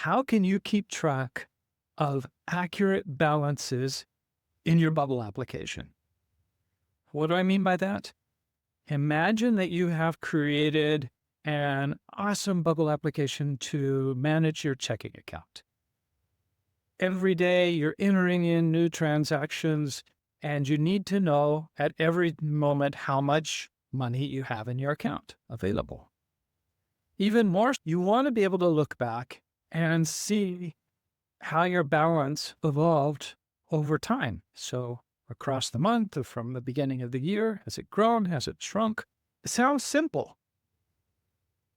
how can you keep track of accurate balances in your Bubble application? What do I mean by that? Imagine that you have created an awesome Bubble application to manage your checking account. Every day you're entering in new transactions and you need to know at every moment how much money you have in your account available. Even more, you want to be able to look back and see how your balance evolved over time. So across the month or from the beginning of the year, has it grown? Has it shrunk? It sounds simple.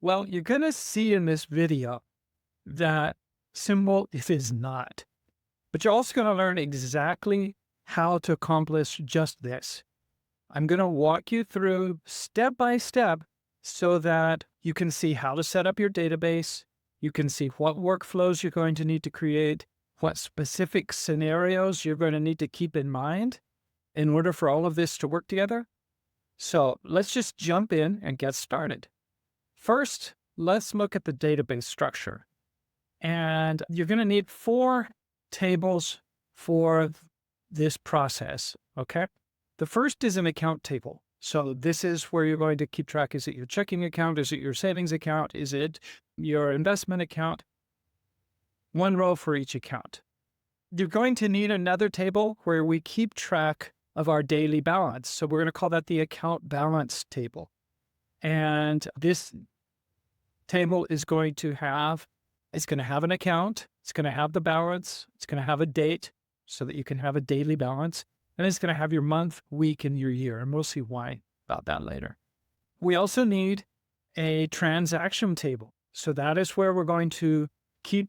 Well, you're going to see in this video that simple it is not. But you're also going to learn exactly how to accomplish just this. I'm going to walk you through step by step so that you can see how to set up your database. You can see what workflows you're going to need to create, what specific scenarios you're going to need to keep in mind in order for all of this to work together. So let's just jump in and get started. First, let's look at the database structure. And you're going to need 4 tables for this process, okay? The first is an account table. So this is where you're going to keep track. Is it your checking account? Is it your savings account? Is it your investment account? 1 row for each account. You're going to need another table where we keep track of our daily balance. So we're going to call that the account balance table. And this table is going to have an account, it's going to have the balance, it's going to have a date so that you can have a daily balance, and it's going to have your month, week, and your year. And we'll see why about that later. We also need a transaction table. So that is where we're going to keep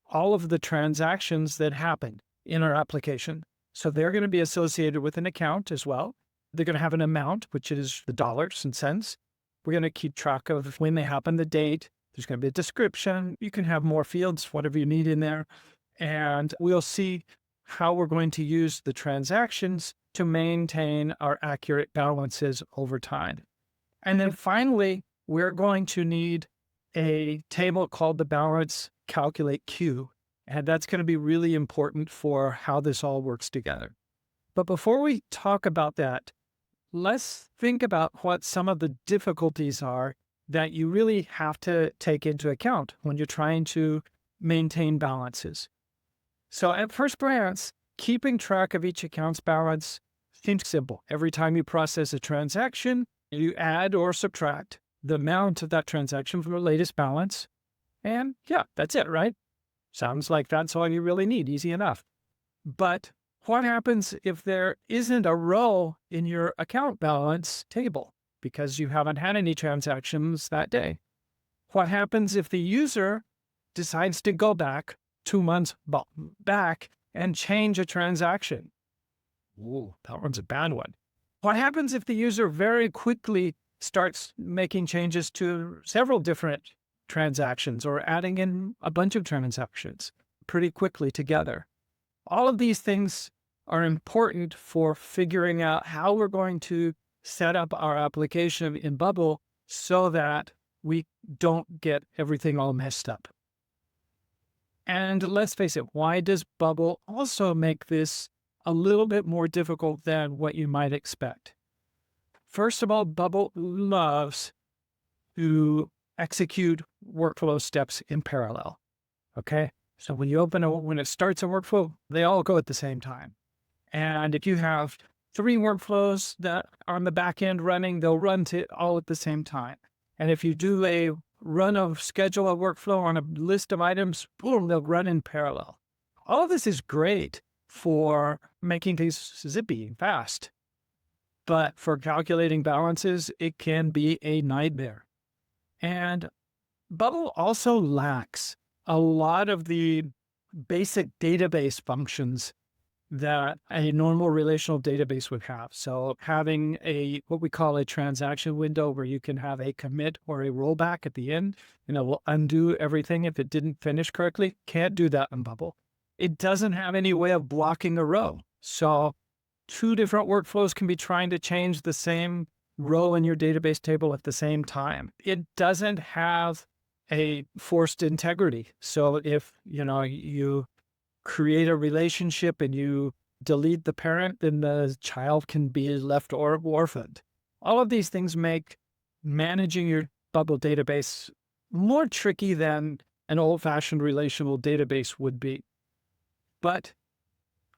all of the transactions that happen in our application. So they're going to be associated with an account as well. They're going to have an amount, which is the dollars and cents. We're going to keep track of when they happen, the date. There's going to be a description. You can have more fields, whatever you need in there. And we'll see how we're going to use the transactions to maintain our accurate balances over time. And then finally, we're going to need a table called the balance calculate queue. And that's going to be really important for how this all works together. But before we talk about that, let's think about what some of the difficulties are that you really have to take into account when you're trying to maintain balances. So at first glance, keeping track of each account's balance seems simple. Every time you process a transaction, you add or subtract the amount of that transaction from the latest balance. And yeah, that's it, right? Sounds like that's all you really need. Easy enough. But what happens if there isn't a row in your account balance table because you haven't had any transactions that day? What happens if the user decides to go back 2 months back and change a transaction? Ooh, that one's a bad one. What happens if the user very quickly starts making changes to several different transactions or adding in a bunch of transactions pretty quickly together? All of these things are important for figuring out how we're going to set up our application in Bubble so that we don't get everything all messed up. And let's face it, why does Bubble also make this a little bit more difficult than what you might expect? First of all, Bubble loves to execute workflow steps in parallel. Okay? So when it starts a workflow, they all go at the same time. And if you have 3 workflows that are on the back end running, they'll run to all at the same time. And if you do a run of schedule a workflow on a list of items, boom, they'll run in parallel. All of this is great for making things zippy and fast. But for calculating balances, it can be a nightmare. And Bubble also lacks a lot of the basic database functions that a normal relational database would have. So having what we call a transaction window where you can have a commit or a rollback at the end, will undo everything if it didn't finish correctly. Can't do that in Bubble. It doesn't have any way of blocking a row. So 2 different workflows can be trying to change the same row in your database table at the same time. It doesn't have a forced integrity. So if, you create a relationship and you delete the parent, then the child can be left orphaned. All of these things make managing your bubble database more tricky than an old-fashioned relational database would be. But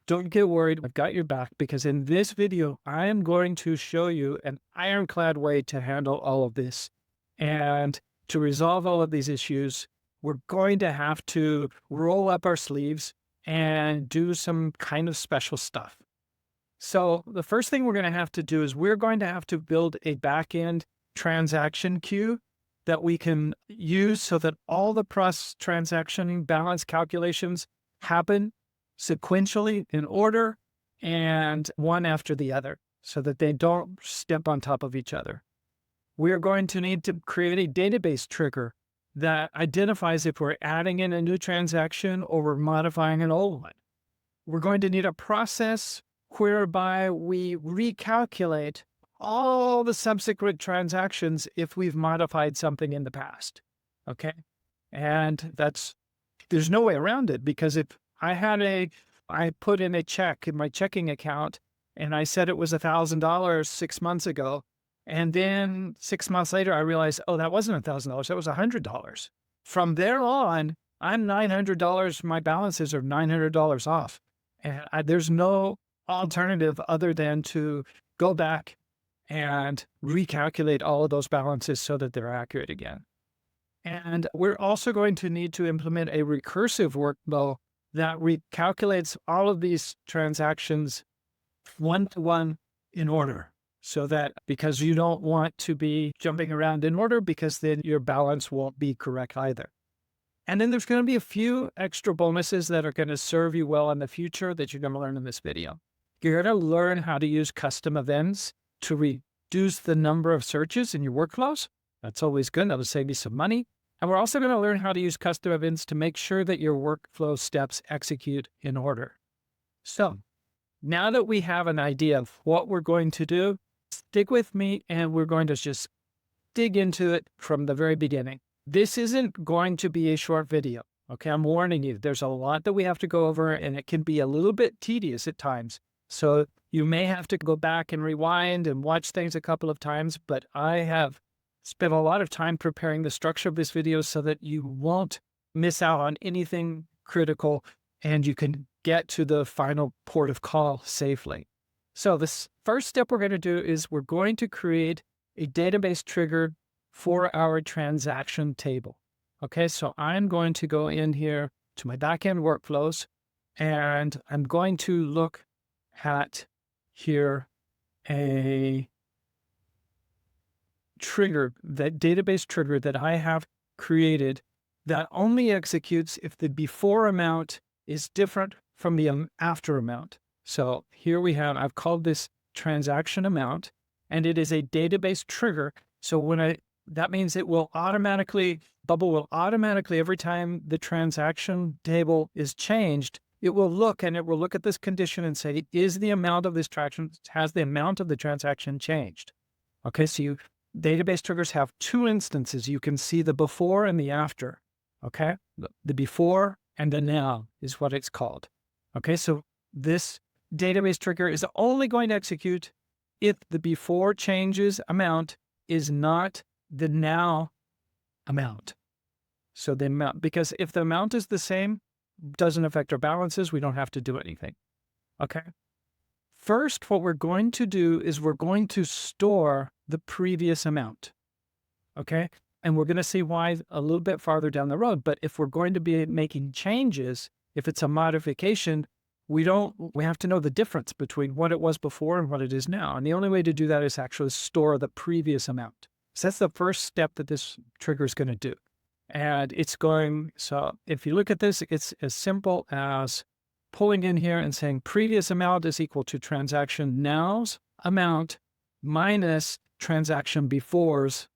don't get worried, I've got your back, because in this video, I am going to show you an ironclad way to handle all of this. And to resolve all of these issues, we're going to have to roll up our sleeves and do some kind of special stuff. So the first thing we're going to have to do is we're going to have to build a backend transaction queue that we can use so that all the transaction balance calculations happen sequentially in order and one after the other so that they don't step on top of each other. We are going to need to create a database trigger that identifies if we're adding in a new transaction or we're modifying an old one. We're going to need a process whereby we recalculate all the subsequent transactions if we've modified something in the past. Okay. And there's no way around it, because if I put in a check in my checking account and I said it was $1,000 6 months ago, and then 6 months later, I realized, oh, that wasn't $1,000. That was $100. From there on, I'm $900. My balances are $900 off. And there's no alternative other than to go back and recalculate all of those balances so that they're accurate again. And we're also going to need to implement a recursive workflow that recalculates all of these transactions one-to-one in order. So that, because you don't want to be jumping around in order, because then your balance won't be correct either. And then there's going to be a few extra bonuses that are going to serve you well in the future that you're going to learn in this video. You're going to learn how to use custom events to reduce the number of searches in your workflows. That's always good. That'll save you some money. And we're also going to learn how to use custom events to make sure that your workflow steps execute in order. So now that we have an idea of what we're going to do, stick with me and we're going to just dig into it from the very beginning. This isn't going to be a short video. Okay, I'm warning you. There's a lot that we have to go over and it can be a little bit tedious at times. So you may have to go back and rewind and watch things a couple of times, but I have spent a lot of time preparing the structure of this video so that you won't miss out on anything critical and you can get to the final port of call safely. So this first step we're going to do is we're going to create a database trigger for our transaction table. Okay, so I'm going to go in here to my backend workflows and I'm going to look at here a trigger, that database trigger that I have created that only executes if the before amount is different from the after amount. So here we have, I've called this transaction amount, and it is a database trigger. So that means it will automatically, Bubble will automatically, every time the transaction table is changed, it will look at this condition and say, is the amount of this transaction, has the amount of the transaction changed? Okay, so database triggers have two instances. You can see the before and the after. Okay, the before and the now is what it's called. Okay, so this database trigger is only going to execute if the before changes amount is not the now amount. So the amount, because if the amount is the same, doesn't affect our balances, we don't have to do anything. Okay. First, what we're going to do is we're going to store the previous amount. Okay. And we're going to see why a little bit farther down the road. But if we're going to be making changes, if it's a modification, we have to know the difference between what it was before and what it is now. And the only way to do that is actually store the previous amount. So that's the first step that this trigger is going to do. And so if you look at this, it's as simple as pulling in here and saying previous amount is equal to transaction now's amount minus transaction before's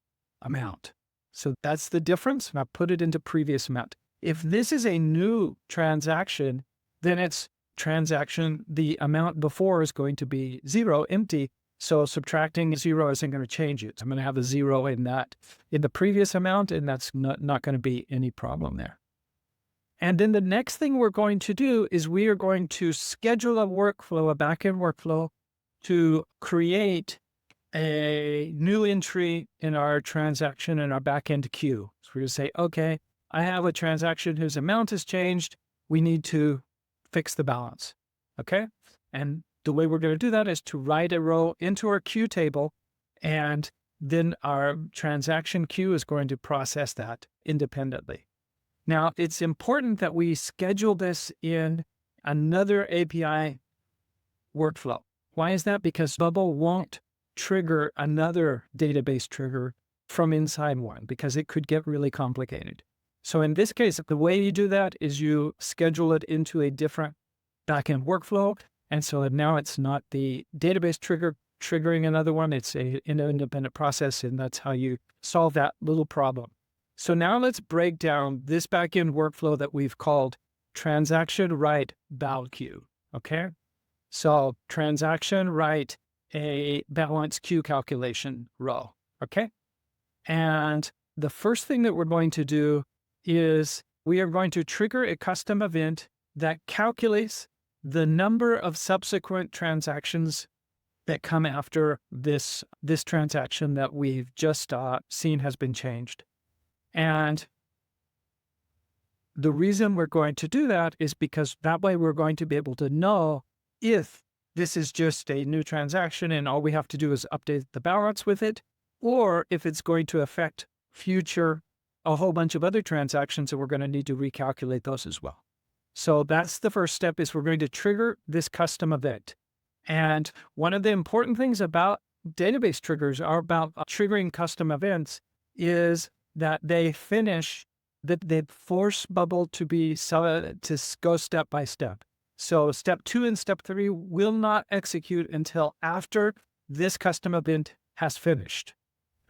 amount. So that's the difference. And I put it into previous amount. If this is a new transaction, then it's transaction, the amount before is going to be 0, empty, So subtracting 0 isn't going to change it. I'm going to have a 0 in the previous amount, and that's not going to be any problem there. And then the next thing we're going to do is we are going to schedule a workflow, a backend workflow, to create a new entry in our transaction in our backend queue. So we're going to say, okay, I have a transaction whose amount has changed. We need to fix the balance. Okay. And the way we're going to do that is to write a row into our queue table, and then our transaction queue is going to process that independently. Now, it's important that we schedule this in another API workflow. Why is that? Because Bubble won't trigger another database trigger from inside one, because it could get really complicated. So in this case, the way you do that is you schedule it into a different backend workflow. And so now it's not the database triggering another one. It's an independent process, and that's how you solve that little problem. So now let's break down this backend workflow that we've called transaction write val queue. Okay. So transaction write a balance queue calculation row. Okay. And the first thing that we're going to do is we are going to trigger a custom event that calculates the number of subsequent transactions that come after this transaction that we've just seen has been changed. And the reason we're going to do that is because that way we're going to be able to know if this is just a new transaction and all we have to do is update the balance with it, or if it's going to affect a whole bunch of other transactions, and we're going to need to recalculate those as well. So that's the first step, is we're going to trigger this custom event. And one of the important things about database triggers are about triggering custom events is that they force Bubble to go step by step. So step 2 and step 3 will not execute until after this custom event has finished.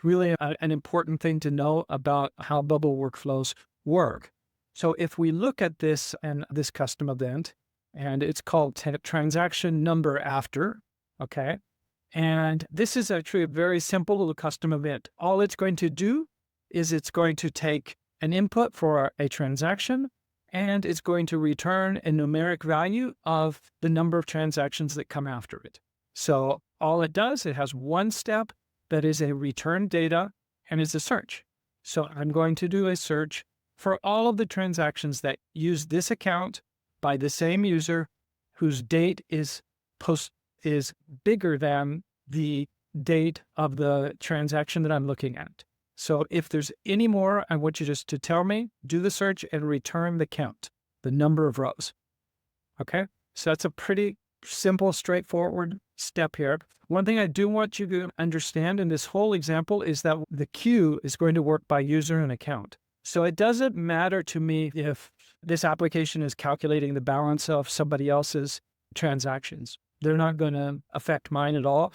Really an important thing to know about how Bubble workflows work. So if we look at this and this custom event, and it's called transaction number after, okay? And this is actually a very simple little custom event. All it's going to do is it's going to take an input for a transaction, and it's going to return a numeric value of the number of transactions that come after it. So all it does, it has one step that is a return data, and it's a search. So I'm going to do a search for all of the transactions that use this account by the same user whose date is bigger than the date of the transaction that I'm looking at. So if there's any more, I want you just to tell me, do the search and return the count, the number of rows. Okay. So that's a pretty simple, straightforward step here. One thing I do want you to understand in this whole example is that the queue is going to work by user and account. So it doesn't matter to me if this application is calculating the balance of somebody else's transactions. They're not going to affect mine at all.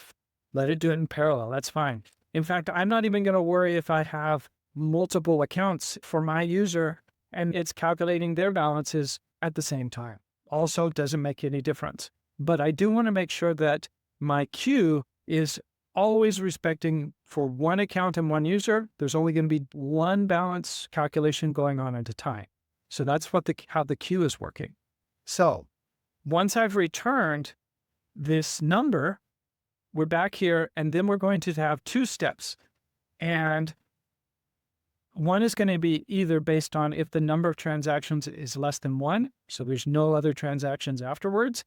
Let it do it in parallel. That's fine. In fact, I'm not even going to worry if I have multiple accounts for my user and it's calculating their balances at the same time. Also, doesn't make any difference. But I do want to make sure that my queue is always respecting for one account and one user. There's only going to be one balance calculation going on at a time. So that's how the queue is working. So once I've returned this number, we're back here, and then we're going to have two steps. And one is going to be either based on if the number of transactions is less than one, so there's no other transactions afterwards,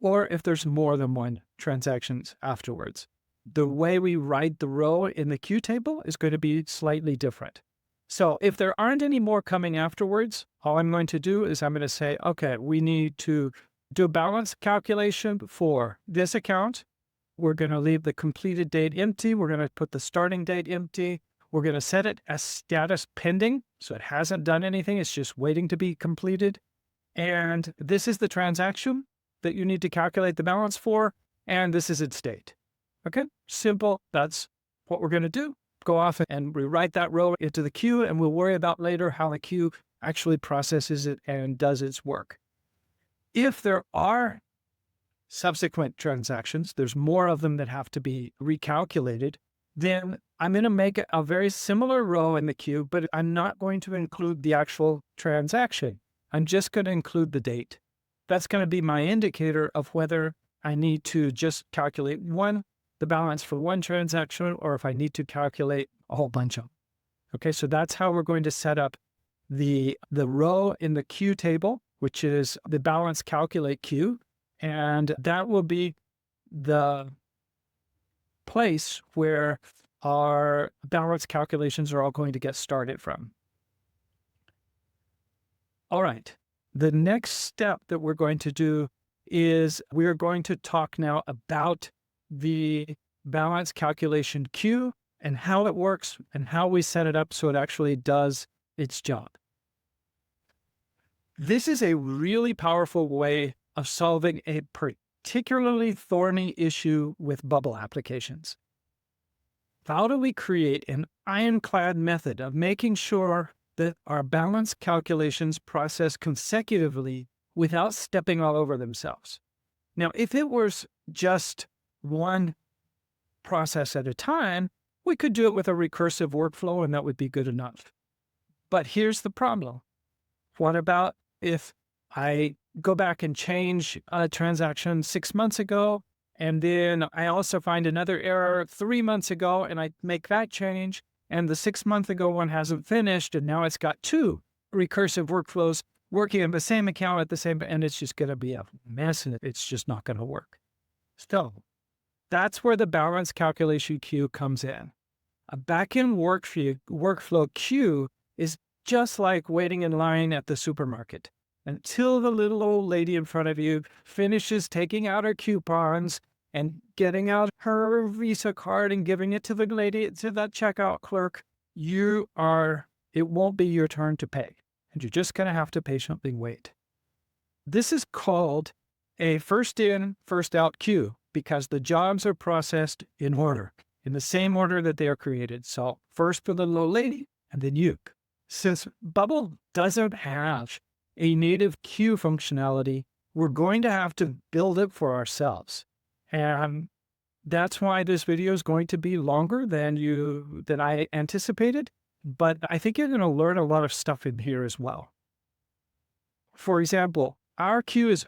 or if there's more than one transactions afterwards. The way we write the row in the queue table is going to be slightly different. So if there aren't any more coming afterwards, all I'm going to do is I'm going to say, okay, we need to do a balance calculation for this account. We're going to leave the completed date empty. We're going to put the starting date empty. We're going to set it as status pending. So it hasn't done anything. It's just waiting to be completed. And this is the transaction that you need to calculate the balance for. And this is its state. Okay, simple. That's what we're going to do. Go off and rewrite that row into the queue, and we'll worry about later how the queue actually processes it and does its work. If there are subsequent transactions, there's more of them that have to be recalculated, then I'm going to make a very similar row in the queue, but I'm not going to include the actual transaction. I'm just going to include the date. That's going to be my indicator of whether I need to just calculate the balance for one transaction, or if I need to calculate a whole bunch of them. Okay, so that's how we're going to set up the row in the queue table, which is the balance calculate queue. And that will be the place where our balance calculations are all going to get started from. All right. The next step that we're going to do is we're going to talk now about the balance calculation queue and how it works and how we set it up so it actually does its job. This is a really powerful way of solving a particularly thorny issue with bubble applications. How do we create an ironclad method of making sure that our balance calculations process consecutively without stepping all over themselves? Now, if it was just one process at a time, we could do it with a recursive workflow and that would be good enough. But here's the problem. What about if I go back and change a transaction 6 months ago, and then I also find another error 3 months ago, and I make that change, and the 6 month ago one hasn't finished, and now it's got two recursive workflows working in the same account at the same, and it's just going to be a mess, and it's just not going to work. So that's where the balance calculation queue comes in. A backend workflow queue is just like waiting in line at the supermarket until the little old lady in front of you finishes taking out her coupons and getting out her Visa card and giving it to the lady, to that checkout clerk. It won't be your turn to pay, and you're just going to have to patiently wait. This is called a first in, first out queue because the jobs are processed in order, in the same order that they are created. So first for the little lady, and then you. Since Bubble doesn't have a native queue functionality, we're going to have to build it for ourselves. And that's why this video is going to be longer than I anticipated, but I think you're going to learn a lot of stuff in here as well. For example, our queue is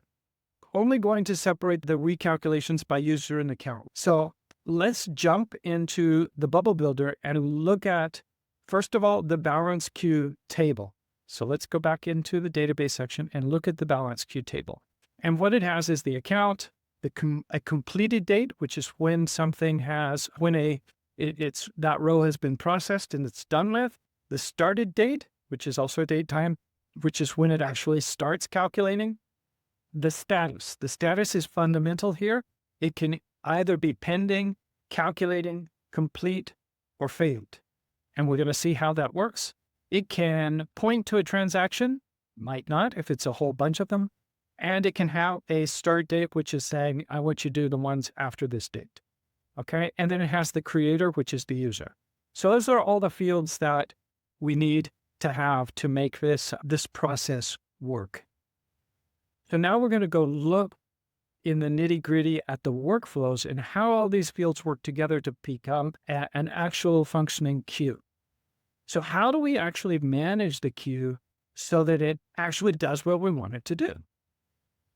only going to separate the recalculations by user and account. So let's jump into the Bubble Builder and look at, first of all, the balance queue table. So let's go back into the database section and look at the balance queue table. And what it has is the account, a completed date, which is when something has, that row has been processed and it's done with, the started date, which is also a date time, which is when it actually starts calculating, the status. The status is fundamental here. It can either be pending, calculating, complete, or failed. And we're going to see how that works. It can point to a transaction, might not if it's a whole bunch of them, and it can have a start date, which is saying, I want you to do the ones after this date. Okay, and then it has the creator, which is the user. So those are all the fields that we need to have to make this process work. So now we're going to go look in the nitty-gritty at the workflows and how all these fields work together to become an actual functioning queue. So how do we actually manage the queue so that it actually does what we want it to do?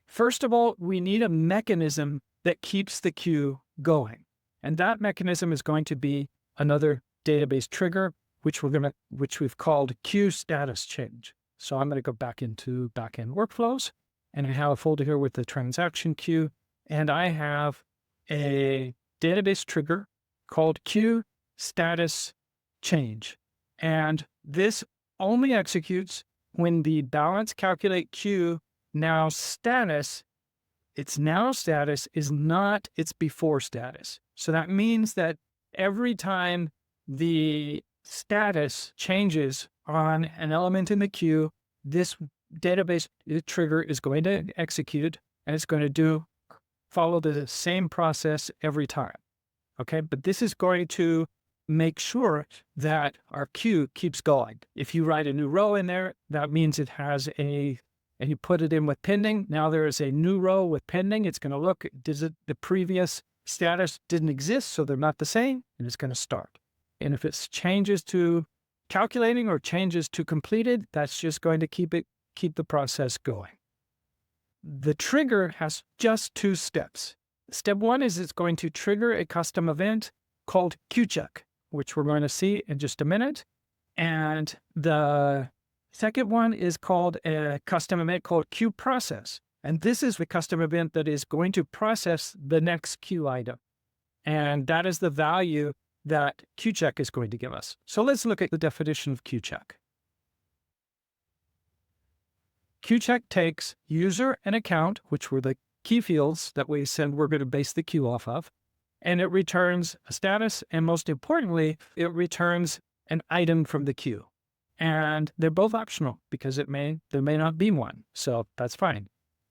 First of all, we need a mechanism that keeps the queue going. And that mechanism is going to be another database trigger, which we've called queue status change. So I'm going to go back into backend workflows, and I have a folder here with the transaction queue, and I have a database trigger called queue status change. And this only executes when the balance calculate queue now status, its now status is not its before status. So that means that every time the status changes on an element in the queue, this database trigger is going to execute, and it's going to follow the same process every time. Okay, but this is going to make sure that our queue keeps going. If you write a new row in there, that means it has a and you put it in with pending. Now there is a new row with pending. It's going to look, the previous status didn't exist, so they're not the same, and it's going to start. And if it changes to calculating or changes to completed, that's just going to keep the process going. The trigger has just 2 steps. Step 1 is it's going to trigger a custom event called QCheck, which we're going to see in just a minute. And the second one is called a custom event called QProcess. And this is the custom event that is going to process the next Q item. And that is the value that QCheck is going to give us. So let's look at the definition of QCheck. QCheck takes user and account, which were the key fields that we said we're going to base the queue off of, and it returns a status, and most importantly, it returns an item from the queue. And they're both optional because there may not be one, so that's fine.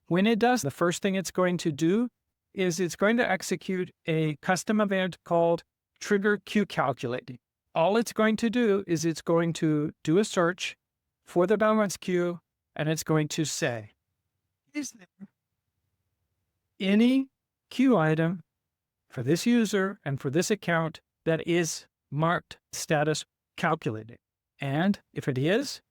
When it does, the first thing it's going to do is it's going to execute a custom event called trigger queue calculating. All it's going to do is it's going to do a search for the balance queue, and it's going to say, is there any queue item for this user and for this account that is marked status calculated? And if it is,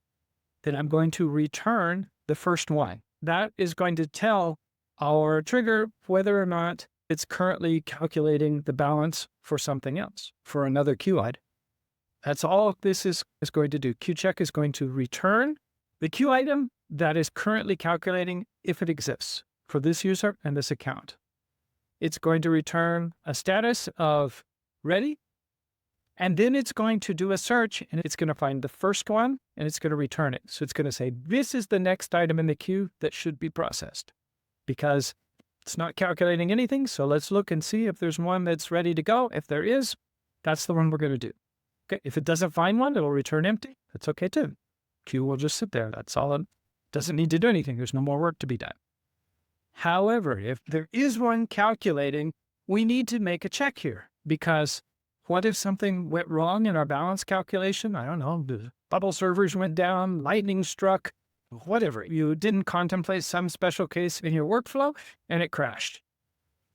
then I'm going to return the first one. That is going to tell our trigger whether or not it's currently calculating the balance for something else, for another queue item. That's all this is going to do. QCheck is going to return the queue item that is currently calculating if it exists for this user and this account. It's going to return a status of ready, and then it's going to do a search, and it's going to find the first one, and it's going to return it. So it's going to say, this is the next item in the queue that should be processed, because it's not calculating anything. So let's look and see if there's one that's ready to go. If there is, that's the one we're going to do. Okay. If it doesn't find one, it'll return empty. That's okay too. Queue will just sit there. That's all. It doesn't need to do anything. There's no more work to be done. However, if there is one calculating, we need to make a check here, because what if something went wrong in our balance calculation? I don't know, the bubble servers went down, lightning struck, whatever. You didn't contemplate some special case in your workflow and it crashed.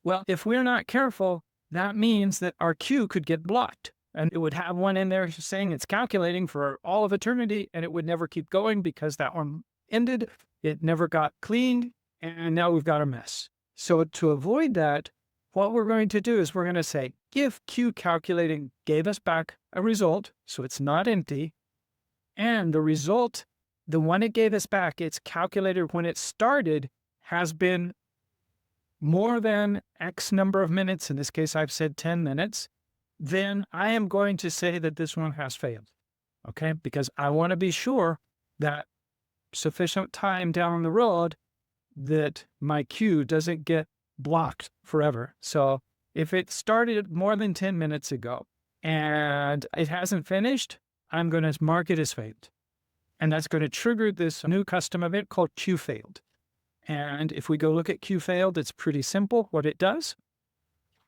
Well, if we're not careful, that means that our queue could get blocked, and it would have one in there saying it's calculating for all of eternity, and it would never keep going because that one ended. It never got cleaned, and now we've got a mess. So to avoid that, what we're going to do is we're going to say, if queue calculating gave us back a result, so it's not empty, and the result, the one it gave us back, it's calculated when it started, has been more than X number of minutes, in this case I've said 10 minutes, then I am going to say that this one has failed, okay? Because I want to be sure that sufficient time down the road that my queue doesn't get blocked forever. So if it started more than 10 minutes ago and it hasn't finished, I'm going to mark it as failed. And that's going to trigger this new custom event called queue failed. And if we go look at queue failed, it's pretty simple what it does.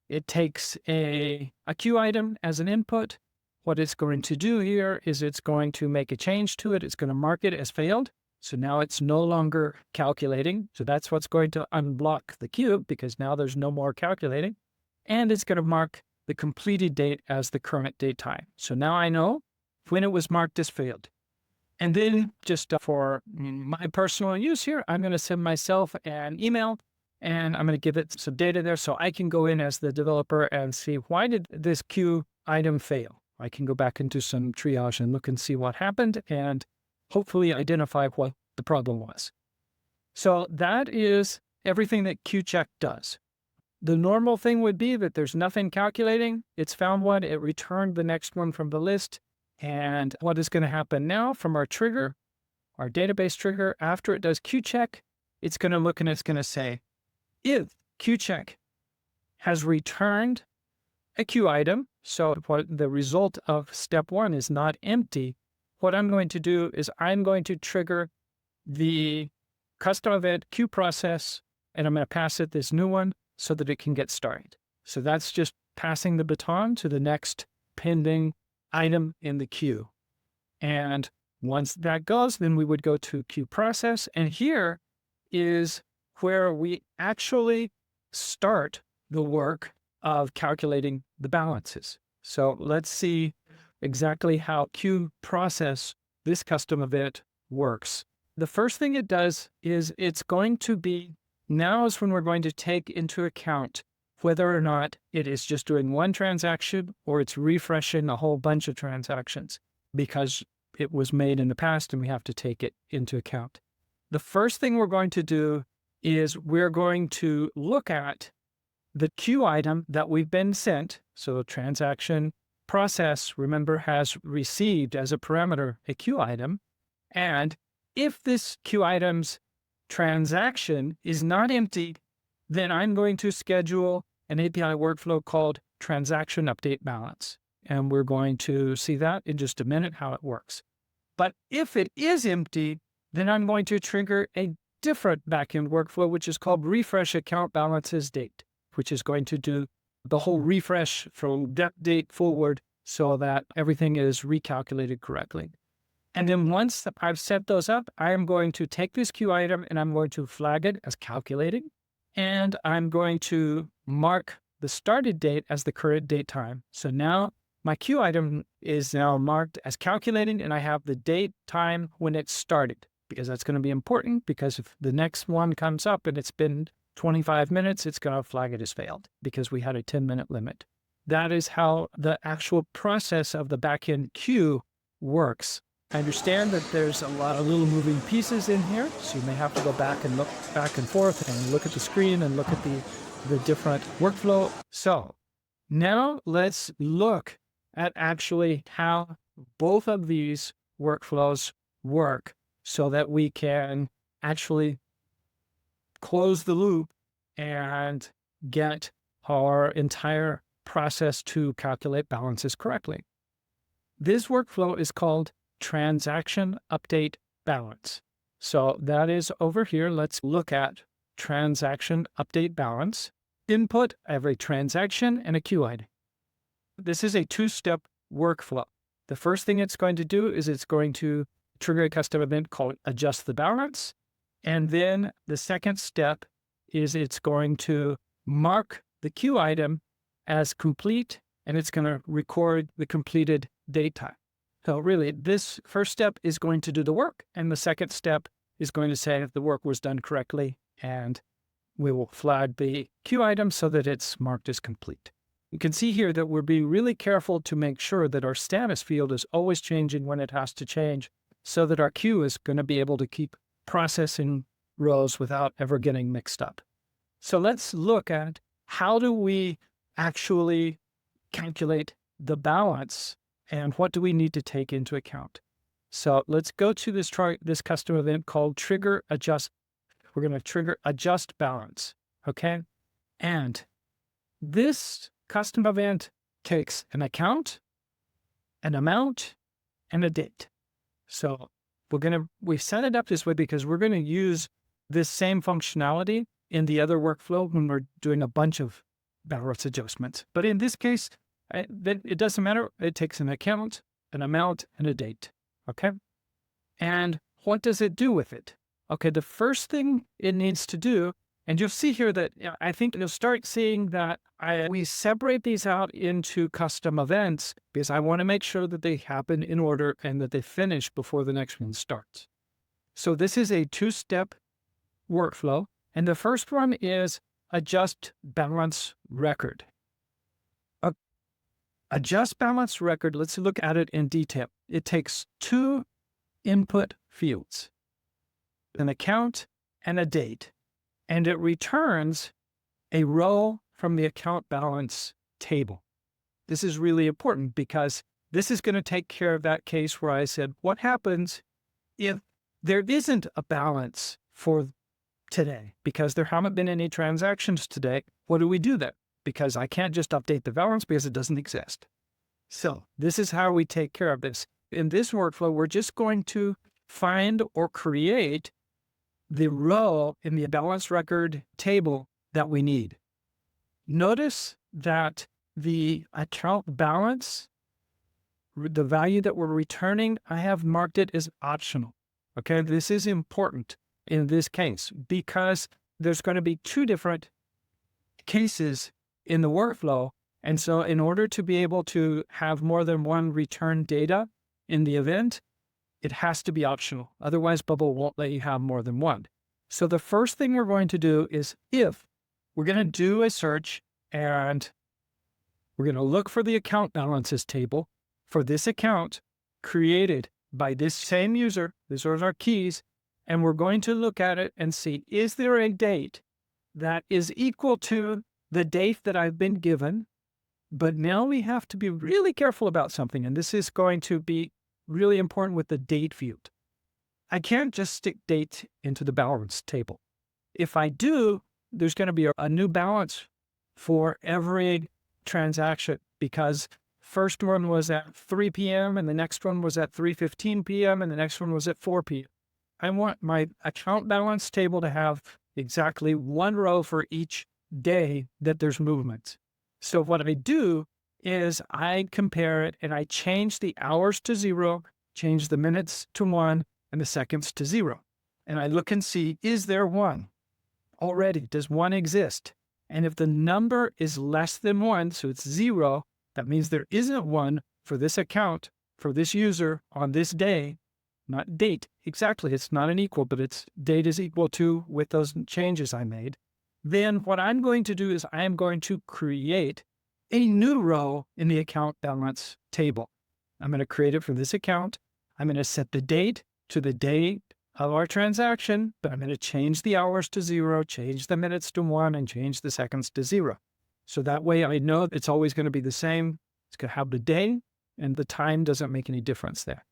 It takes a queue item as an input. What it's going to do here is it's going to make a change to it. It's going to mark it as failed. So now it's no longer calculating. So that's what's going to unblock the queue, because now there's no more calculating. And it's going to mark the completed date as the current date time. So now I know when it was marked as failed. And then just for my personal use here, I'm going to send myself an email, and I'm going to give it some data there so I can go in as the developer and see, why did this queue item fail? I can go back into some triage and look and see what happened and hopefully identify what the problem was. So that is everything that QCheck does. The normal thing would be that there's nothing calculating. It's found one, it returned the next one from the list. And what is going to happen now from our trigger, our database trigger, after it does QCheck, it's going to look and it's going to say, if QCheck has returned a queue item, so what the result of step 1 is not empty, what I'm going to do is I'm going to trigger the custom event QProcess, and I'm going to pass it this new one so that it can get started. So that's just passing the baton to the next pending item in the queue. And once that goes, then we would go to QProcess. And here is where we actually start the work of calculating the balances. So let's see exactly how queue process, this custom event, works. The first thing it does is it's going to be, now is when we're going to take into account whether or not it is just doing one transaction or it's refreshing a whole bunch of transactions, because it was made in the past and we have to take it into account. The first thing we're going to do is we're going to look at the queue item that we've been sent. So the transaction process, remember, has received as a parameter a queue item. And if this queue item's transaction is not empty, then I'm going to schedule an API workflow called transaction update balance. And we're going to see that in just a minute, how it works. But if it is empty, then I'm going to trigger a different backend workflow, which is called refresh account balances date, which is going to do the whole refresh from that date forward so that everything is recalculated correctly. And then once I've set those up, I am going to take this queue item and I'm going to flag it as calculating. And I'm going to mark the started date as the current date time. So now my queue item is now marked as calculating, and I have the date time when it started, because that's going to be important, because if the next one comes up and it's been 25 minutes, it's going to flag it as failed because we had a 10-minute limit. That is how the actual process of the backend queue works. I understand that there's a lot of little moving pieces in here, so you may have to go back and look back and forth and look at the screen and look at the different workflow. So now let's look at actually how both of these workflows work so that we can actually close the loop and get our entire process to calculate balances correctly. This workflow is called transaction update balance. So that is over here. Let's look at transaction update balance. Input every transaction and a queue ID. This is a two-step workflow. The first thing it's going to do is it's going to trigger a custom event called adjust the balance. And then the second step is it's going to mark the queue item as complete, and it's going to record the completed date time. So really, this first step is going to do the work, and the second step is going to say if the work was done correctly, and we will flag the queue item so that it's marked as complete. You can see here that we're being really careful to make sure that our status field is always changing when it has to change, so that our queue is going to be able to keep processing rows without ever getting mixed up. So let's look at how do we actually calculate the balance and what do we need to take into account. So let's go to this custom event called trigger adjust. We're going to trigger adjust balance, okay? And this custom event takes an account, an amount, and a date. So we set it up this way because we're going to use this same functionality in the other workflow when we're doing a bunch of balance adjustments. But in this case, it doesn't matter. It takes an account, an amount, and a date, okay? And what does it do with it? Okay, the first thing it needs to do, and you'll see here that I think you'll start seeing that we separate these out into custom events because I want to make sure that they happen in order and that they finish before the next one starts. So this is a two-step workflow. And the first one is adjust balance record. Adjust balance record, let's look at it in detail. It takes two input fields, an account and a date, and it returns a row from the account balance table. This is really important because this is going to take care of that case where I said, what happens if there isn't a balance for today because there haven't been any transactions today? What do we do then? Because I can't just update the balance because it doesn't exist. So this is how we take care of this. In this workflow, we're just going to find or create the row in the balance record table that we need. Notice that the account balance, the value that we're returning, I have marked it as optional. Okay, this is important. in this case, because there's going to be two different cases in the workflow. And so in order to be able to have more than one return data in the event, it has to be optional. Otherwise, Bubble won't let you have more than one. So the first thing we're going to do is if we're going to do a search and we're going to look for the account balances table for this account created by this same user. These are our keys. And we're going to look at it and see, is there a date that is equal to the date that I've been given? But now we have to be really careful about something. And this is going to be really important with the date field. I can't just stick date into the balance table. If I do, there's going to be a new balance for every transaction because first one was at 3 p.m. and the next one was at 3:15 p.m. and the next one was at 4 p.m. I want my account balance table to have exactly one row for each day that there's movement. So what I do is I compare it and I change the hours to 0, change the minutes to 1, and the seconds to 0. And I look and see, is there 1 already? Does 1 exist? And if the number is less than 1, so it's 0, that means there isn't 1 for this account, for this user on this day, not date. Exactly, it's not an equal, but it's date is equal to with those changes I made. Then what I'm going to do is I am going to create a new row in the account balance table. I'm going to create it for this account. I'm going to set the date to the date of our transaction, but I'm going to change the hours to 0, change the minutes to 1, and change the seconds to 0. So that way I know it's always going to be the same. It's going to have the day, and the time doesn't make any difference there.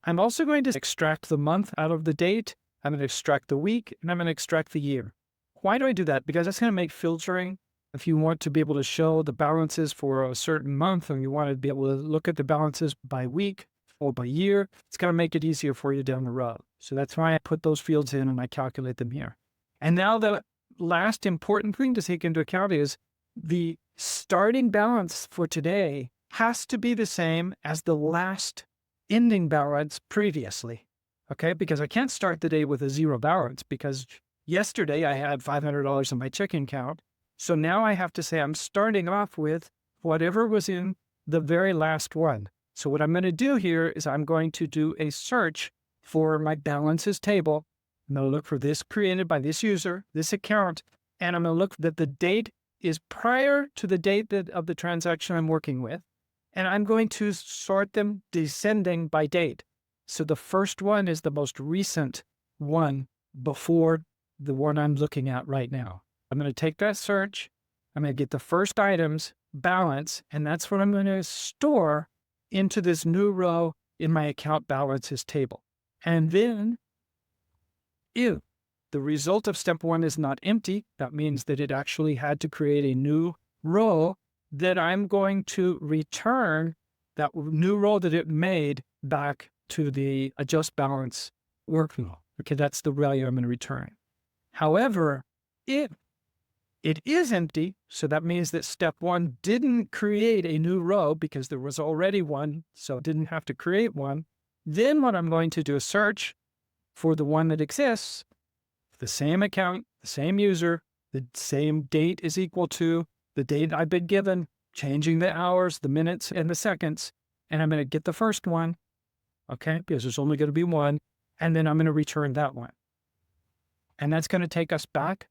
I'm also going to extract the month out of the date. I'm going to extract the week, and I'm going to extract the year. Why do I do that? Because that's going to make filtering. If you want to be able to show the balances for a certain month, and you want to be able to look at the balances by week or by year, it's going to make it easier for you down the road. So that's why I put those fields in and I calculate them here. And now the last important thing to take into account is the starting balance for today has to be the same as the last ending balance previously. Okay, because I can't start the day with a 0 balance because yesterday I had $500 in my checking account. So now I have to say I'm starting off with whatever was in the very last one. So what I'm going to do here is I'm going to do a search for my balances table. I'm going to look for this created by this user, this account, and I'm going to look that the date is prior to the date of the transaction I'm working with. And I'm going to sort them descending by date. So the first one is the most recent one before the one I'm looking at right now. I'm going to take that search. I'm going to get the first item's balance, and that's what I'm going to store into this new row in my account balances table. And then if the result of step 1 is not empty, that means that it actually had to create a new row, that I'm going to return that new row that it made back to the adjust balance workflow. Okay, that's the value I'm going to return. However, if it is empty, so that means that step 1 didn't create a new row because there was already one, so it didn't have to create one. Then what I'm going to do is search for the one that exists, the same account, the same user, the same date is equal to the date I've been given, changing the hours, the minutes, and the seconds. And I'm going to get the first one, okay, because there's only going to be one. And then I'm going to return that one. And that's going to take us back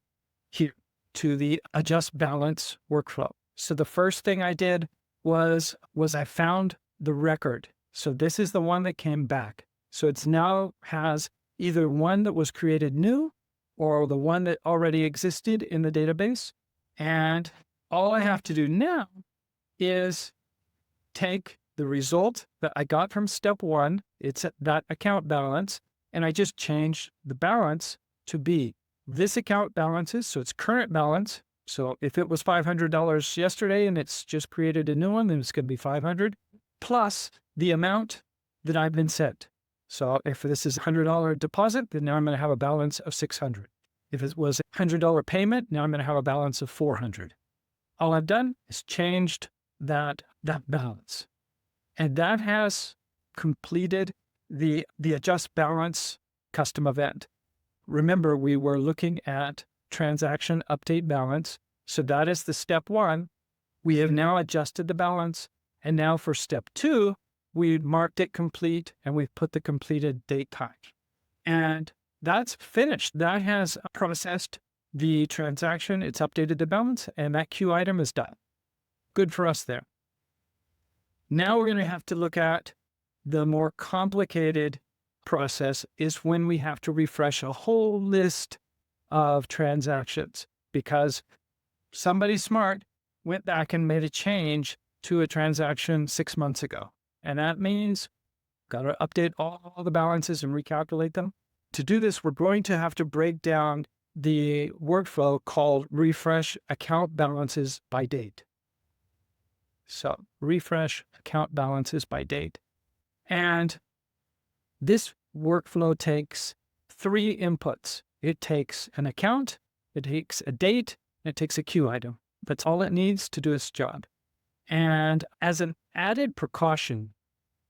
here to the adjust balance workflow. So the first thing I did was I found the record. So this is the one that came back. So it's now has either one that was created new or the one that already existed in the database. And all I have to do now is take the result that I got from step 1, it's at that account balance, and I just change the balance to be this account balances, so it's current balance. So if it was $500 yesterday and it's just created a new one, then it's going to be 500 plus the amount that I've been sent. So if this is a $100 deposit, then now I'm going to have a balance of 600. If it was a $100 payment, now I'm going to have a balance of 400. All I've done is changed that balance. And that has completed the adjust balance custom event. remember, we were looking at transaction update balance. So that is the step one. We have now adjusted the balance. And now for step two, we marked it complete and we've put the completed date time. And that's finished. That has processed the transaction. It's updated the balance and that queue item is done. Good for us there. Now we're going to have to look at the more complicated process is when we have to refresh a whole list of transactions because somebody smart went back and made a change to a transaction 6 months ago. And that means got to update all the balances and recalculate them. To do this, we're going to have to break down the workflow called refresh account balances by date. So refresh account balances by date. And this workflow takes 3 inputs. It takes an account, it takes a date, and it takes a queue item. That's all it needs to do its job. And as an added precaution,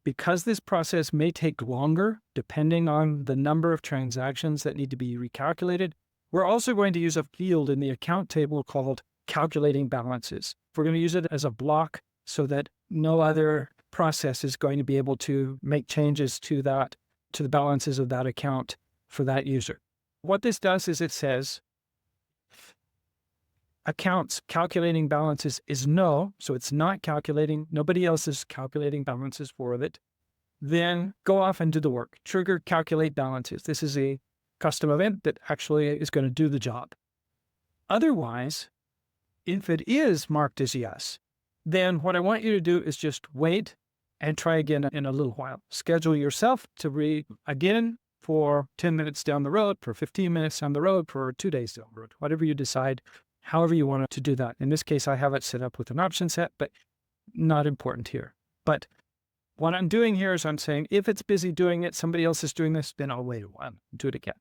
because this process may take longer, depending on the number of transactions that need to be recalculated, we're also going to use a field in the account table called calculating balances. We're going to use it as a block so that no other process is going to be able to make changes to the balances of that account for that user. What this does is it says accounts calculating balances is no, so it's not calculating, nobody else is calculating balances for it. Then go off and do the work. Trigger calculate balances. This is a custom event that actually is going to do the job. Otherwise, if it is marked as yes, then what I want you to do is just wait and try again in a little while. Schedule yourself to read again for 10 minutes down the road, for 15 minutes down the road, for 2 days down the road, whatever you decide, however you want to do that. In this case, I have it set up with an option set, but not important here. But what I'm doing here is I'm saying, if it's busy doing it, somebody else is doing this, then I'll wait a while and do it again.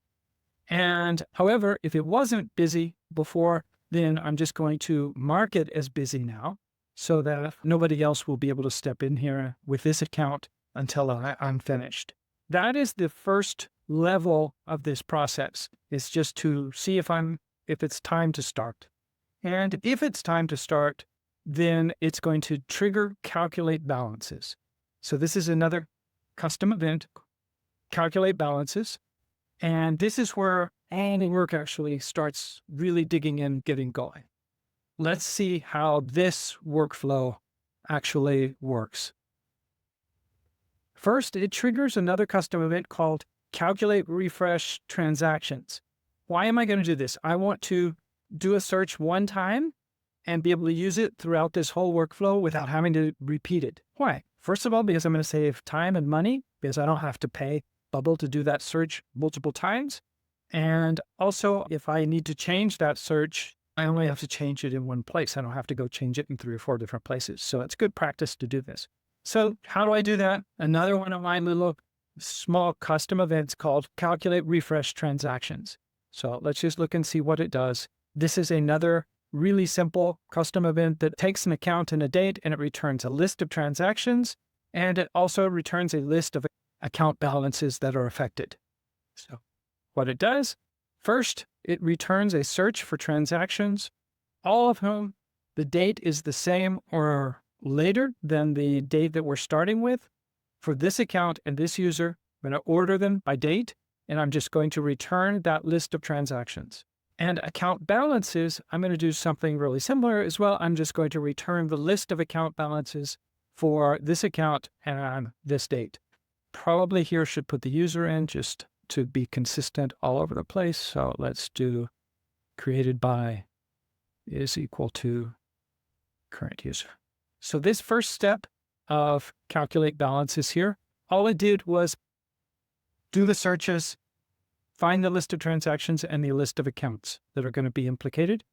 And however, if it wasn't busy before, then I'm just going to mark it as busy now so that nobody else will be able to step in here with this account until I'm finished. That is the first level of this process. It's just to see if it's time to start. And if it's time to start, then it's going to trigger calculate balances. So this is another custom event, calculate balances. And this is where all the work actually starts really digging in, getting going. Let's see how this workflow actually works. First, it triggers another custom event called calculate refresh transactions. Why am I going to do this? I want to do a search one time and be able to use it throughout this whole workflow without having to repeat it. Why? First of all, because I'm going to save time and money, because I don't have to pay Bubble to do that search multiple times. And also, if I need to change that search, I only have to change it in one place. I don't have to go change it in 3 or 4 different places. So it's good practice to do this. So how do I do that? Another one of my little small custom events called calculate refresh transactions. So let's just look and see what it does. This is another really simple custom event that takes an account and a date, and it returns a list of transactions, and it also returns a list of account balances that are affected. So what it does, first, it returns a search for transactions, all of whom the date is the same or later than the date that we're starting with. For this account and this user, I'm going to order them by date, and I'm just going to return that list of transactions. And account balances, I'm going to do something really similar as well. I'm just going to return the list of account balances for this account and on this date. Probably here should put the user in just to be consistent all over the place. So let's do created by is equal to current user. So this first step of calculate balances here, all it did was do the searches, find the list of transactions and the list of accounts that are going to be implicated.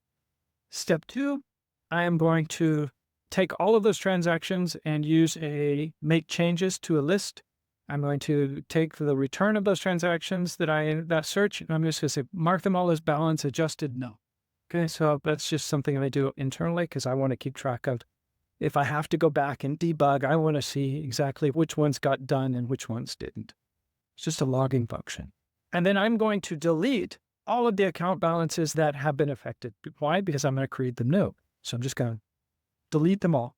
Step 2, I am going to take all of those transactions and make changes to a list. I'm going to take the return of those transactions that search, and I'm just going to say, mark them all as balance adjusted, no. Okay, so that's just something I do internally because I want to keep track of. If I have to go back and debug, I want to see exactly which ones got done and which ones didn't. It's just a logging function. And then I'm going to delete all of the account balances that have been affected. Why? Because I'm going to create them new. So I'm just going to delete them all.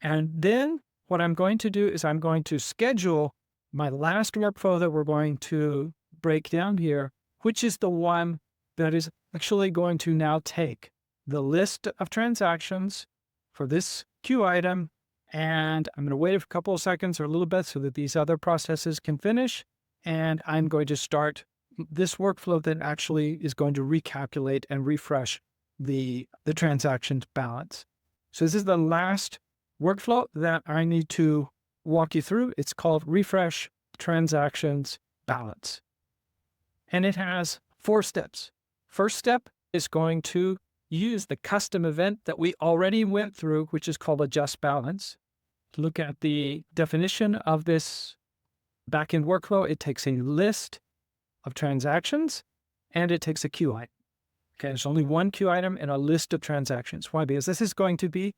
And then what I'm going to do is I'm going to schedule my last workflow that we're going to break down here, which is the one that is actually going to now take the list of transactions for this queue item. And I'm going to wait a couple of seconds or a little bit so that these other processes can finish. And I'm going to start this workflow that actually is going to recalculate and refresh the transactions balance. So this is the last workflow that I need to walk you through. It's called refresh transactions balance. And it has 4 steps. First step is going to use the custom event that we already went through, which is called adjust balance. Look at the definition of this backend workflow. It takes a list of transactions and it takes a queue item. Okay, there's only one queue item and a list of transactions. Why? Because this is going to be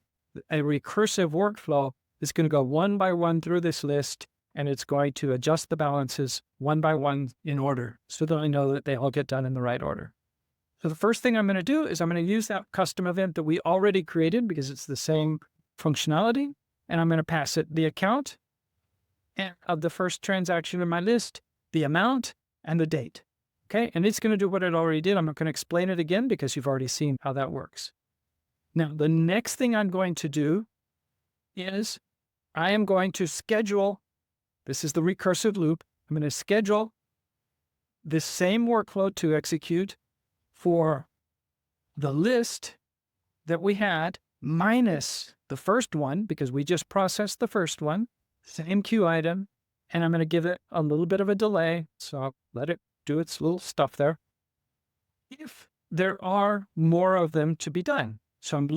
a recursive workflow. It's going to go one by one through this list, and it's going to adjust the balances one by one in order so that I know that they all get done in the right order. So the first thing I'm going to do is I'm going to use that custom event that we already created because it's the same functionality, and I'm going to pass it the account of the first transaction in my list, the amount, and the date. Okay, and it's going to do what it already did. I'm not going to explain it again because you've already seen how that works. Now, the next thing I'm going to do is I am going to schedule, this is the recursive loop, I'm going to schedule this same workflow to execute for the list that we had minus the first one, because we just processed the first one, same queue item, and I'm going to give it a little bit of a delay, so I'll let it do its little stuff there. If there are more of them to be done. So I'm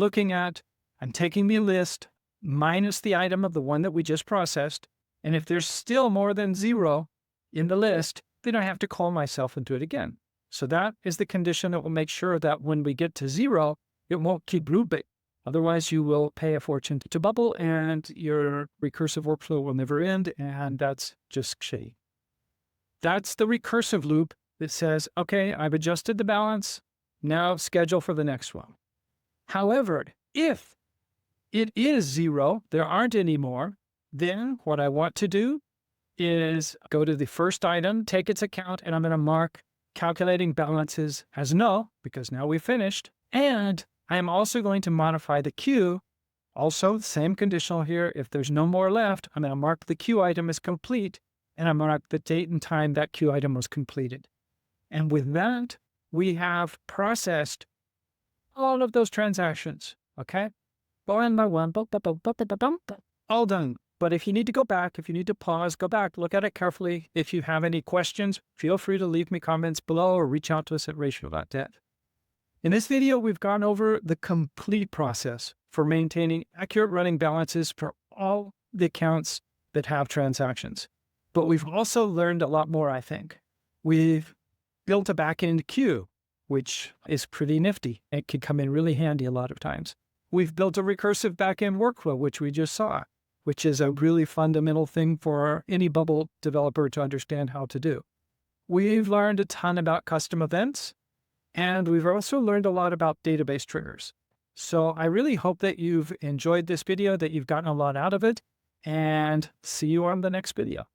taking the list minus the item of the one that we just processed. And if there's still more than 0 in the list, then I have to call myself and do it again. So that is the condition that will make sure that when we get to 0, it won't keep looping. Otherwise, you will pay a fortune to bubble and your recursive workflow will never end. And that's just shitty. That's the recursive loop that says, okay, I've adjusted the balance. Now schedule for the next one. However, if it is 0, there aren't any more, then what I want to do is go to the first item, take its account, and I'm going to mark calculating balances as null because now we've finished. And I am also going to modify the queue. Also, same conditional here. If there's no more left, I'm going to mark the queue item as complete, and I'm going to mark the date and time that queue item was completed. And with that, we have processed all of those transactions, okay? One by one, all done. But if you need to go back, if you need to pause, go back, look at it carefully. If you have any questions, feel free to leave me comments below or reach out to us at ratio.dev. In this video, we've gone over the complete process for maintaining accurate running balances for all the accounts that have transactions. But we've also learned a lot more, I think. We've built a backend queue, which is pretty nifty. It can come in really handy a lot of times. We've built a recursive backend workflow, which we just saw, which is a really fundamental thing for any bubble developer to understand how to do. We've learned a ton about custom events, and we've also learned a lot about database triggers. So I really hope that you've enjoyed this video, that you've gotten a lot out of it, and see you on the next video.